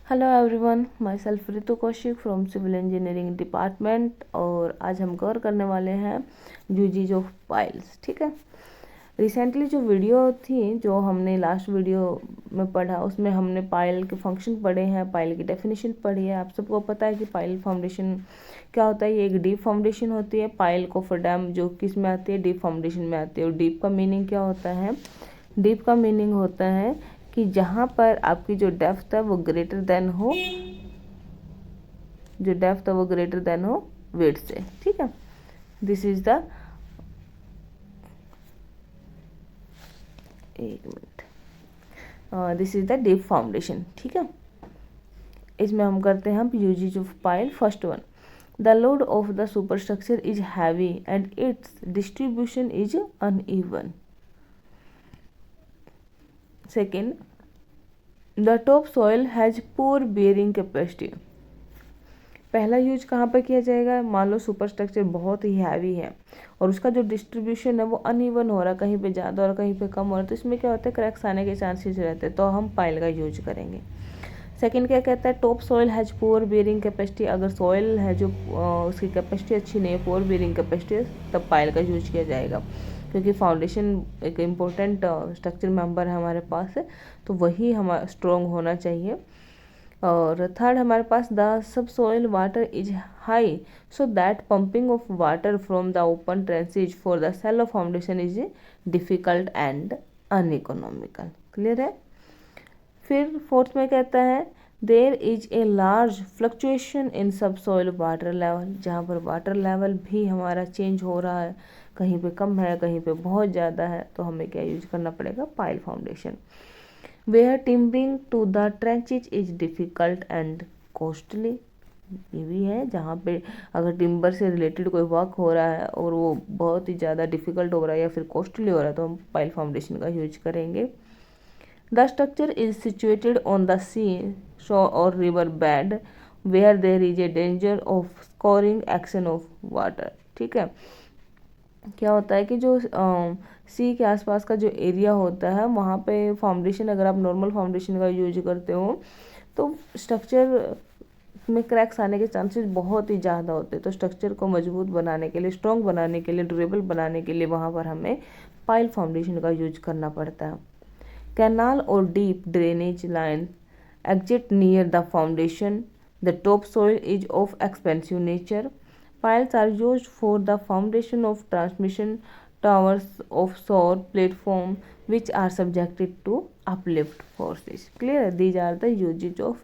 Hello everyone, myself Ritu Kaushik from civil engineering department. और आज हम कवर करने वाले हैं यूजेज ऑफ पाइल्स। ठीक है, रिसेंटली जो वीडियो थी, जो हमने लास्ट वीडियो में पढ़ा, उसमें हमने पाइल के फंक्शन पढ़े हैं, पाइल की डेफिनेशन पढ़ी है। आप सबको पता है कि पाइल फाउंडेशन क्या होता है। ये एक डीप फाउंडेशन होती है। पाइल कोफर डैम जो किस में आती है, डीप फाउंडेशन में आती है। और डीप का मीनिंग क्या होता है? डीप का मीनिंग होता है कि जहाँ पर आपकी जो डेप्थ है वो ग्रेटर देन हो, जो डेप्थ है वो ग्रेटर देन हो वेट से। ठीक है, दिस इज द, एक minute, this is the deep foundation. ठीक है, इसमें हम करते हैं uses of pile. First one, the load of the superstructure is heavy and its distribution is uneven. Second, the top soil has poor bearing capacity. पहला use कहाँ पर किया जाएगा? मान लो सुपरस्ट्रक्चर बहुत ही हैवी है और उसका जो डिस्ट्रीब्यूशन है वो अनइवन हो रहा है, कहीं पे ज़्यादा और कहीं पे कम हो रहा है, तो इसमें क्या होता है, क्रैक्स आने के चांसेस रहते हैं, तो हम पाइल का यूज करेंगे। सेकंड क्या कहता है? Top soil has poor bearing capacity. अगर सॉइल है जो उसकी कैपेसिटी अच्छी नहीं है, पुअर बेयरिंग कैपेसिटी है, तब पाइल का यूज किया जाएगा, क्योंकि फाउंडेशन एक इम्पोर्टेंट स्ट्रक्चर मेंबर है हमारे पास है, तो वही हमारा स्ट्रॉन्ग होना चाहिए। और थर्ड हमारे पास, the sub soil water is high so that pumping of water from the open trenches for the shallow foundation is difficult and uneconomical. Clear है? फिर फोर्थ में कहता है, there is a large fluctuation in sub soil water level. जहाँ पर water level भी हमारा change हो रहा है, कहीं पे कम है, कहीं पे बहुत ज़्यादा है, तो हमें क्या यूज करना पड़ेगा? Pile foundation. Where timbering to the trenches is difficult and costly. ये भी है, जहाँ पे अगर टिम्बर से रिलेटेड कोई वर्क हो रहा है और वो बहुत ही ज़्यादा डिफ़िकल्ट हो रहा है या फिर कॉस्टली हो रहा है, तो हम पाइल फाउंडेशन का यूज करेंगे। The structure is situated on the sea shore और river bed where there is a danger of scouring action of water. ठीक है, क्या होता है कि जो सी के आसपास का जो एरिया होता है, वहाँ पे फाउंडेशन, अगर आप नॉर्मल फाउंडेशन का यूज करते हो तो स्ट्रक्चर में क्रैक्स आने के चांसेस बहुत ही ज़्यादा होते हैं। तो स्ट्रक्चर को मजबूत बनाने के लिए, स्ट्रॉन्ग बनाने के लिए, ड्यूरेबल बनाने के लिए वहाँ पर हमें पाइल फाउंडेशन का यूज करना पड़ता है। कैनाल और deep drainage line exit near the foundation. The top soil is of expensive nature. Piles are used for the foundation of transmission towers of shore platform which are subjected to uplift forces. Clear? These are the uses of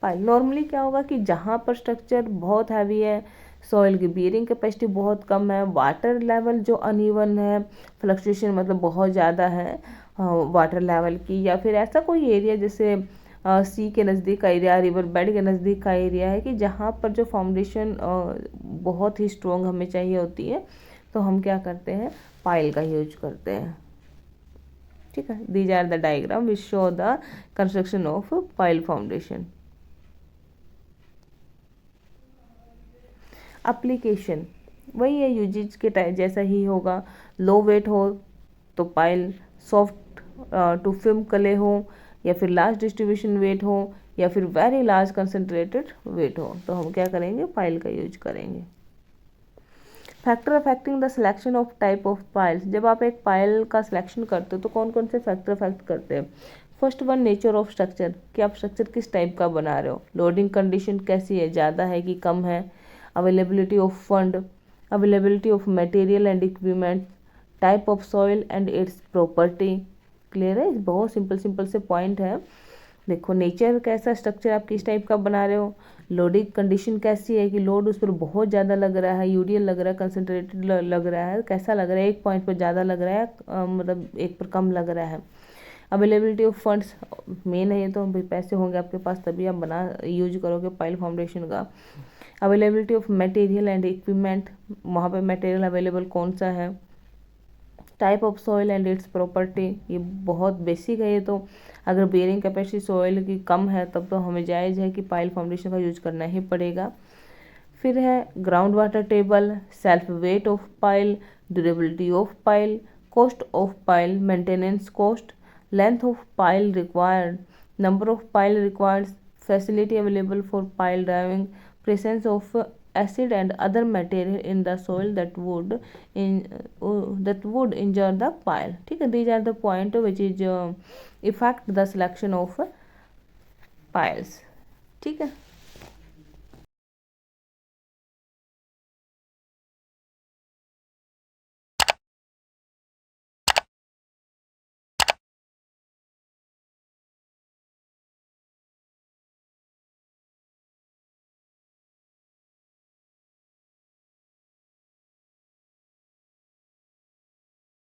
pile. Normally क्या होगा कि जहाँ पर structure बहुत heavy है, soil की bearing capacity बहुत कम है, वाटर लेवल जो अनइवन है, फ्लक्चुएशन मतलब बहुत ज़्यादा है वाटर लेवल की, या फिर ऐसा कोई एरिया जैसे सी के नज़दीक का एरिया, रिवर बेड के नज़दीक का एरिया है कि जहाँ पर जो फाउंडेशन बहुत ही स्ट्रॉन्ग हमें चाहिए होती है, तो हम क्या करते हैं? पाइल का यूज करते हैं। ठीक है, these are the diagram which show the construction of pile foundation. Application वही है, यूजेज के टाइप जैसा ही होगा। लो वेट हो तो पाइल, सॉफ्ट टू फिल्म कले हो, या फिर लार्ज डिस्ट्रीब्यूशन वेट हो, या फिर वेरी लार्ज कंसनट्रेटेड वेट हो, तो हम क्या करेंगे? पाइल का यूज करेंगे। Factor affecting the selection of type of piles. जब आप एक पाइल का सिलेक्शन करते हो तो कौन कौन से फैक्टर अफेक्ट करते हैं? First one, nature of structure, कि आप स्ट्रक्चर किस टाइप का बना रहे हो, लोडिंग कंडीशन कैसी है, ज़्यादा है कि कम है, availability of fund, availability of material and equipment, type of soil and it's property. Clear है? बहुत सिंपल सिंपल से पॉइंट है। देखो, नेचर कैसा, स्ट्रक्चर आप किस टाइप का बना रहे हो, लोडिंग कंडीशन कैसी है कि लोड उस पर बहुत ज़्यादा लग रहा है, यूडियल लग रहा है, कंसनट्रेटेड लग रहा है, कैसा लग रहा है, एक पॉइंट पर ज़्यादा लग रहा है मतलब एक पर कम लग रहा है। अवेलेबिलिटी ऑफ फंड्स मेन है, ये तो भाई पैसे होंगे आपके पास तभी आप बना यूज करोगे पाइल फाउंडेशन का। Availability of material and equipment, वहाँ पे मटेरियल अवेलेबल कौन सा है। Type of soil and it's property, ये बहुत बेसिक है ये तो। अगर बेयरिंग कैपेसिटी सॉइल की कम है तब तो हमें जायज़ है कि पाइल फाउंडेशन का यूज करना ही पड़ेगा। फिर है ground water table, self weight of pile, durability of pile, cost of pile, maintenance cost, length of pile required, number of pile required, facility available for pile driving, presence of acid and other material in the soil that would injure the pile. ठीक है, these are the point which is affect the selection of piles. ठीक है.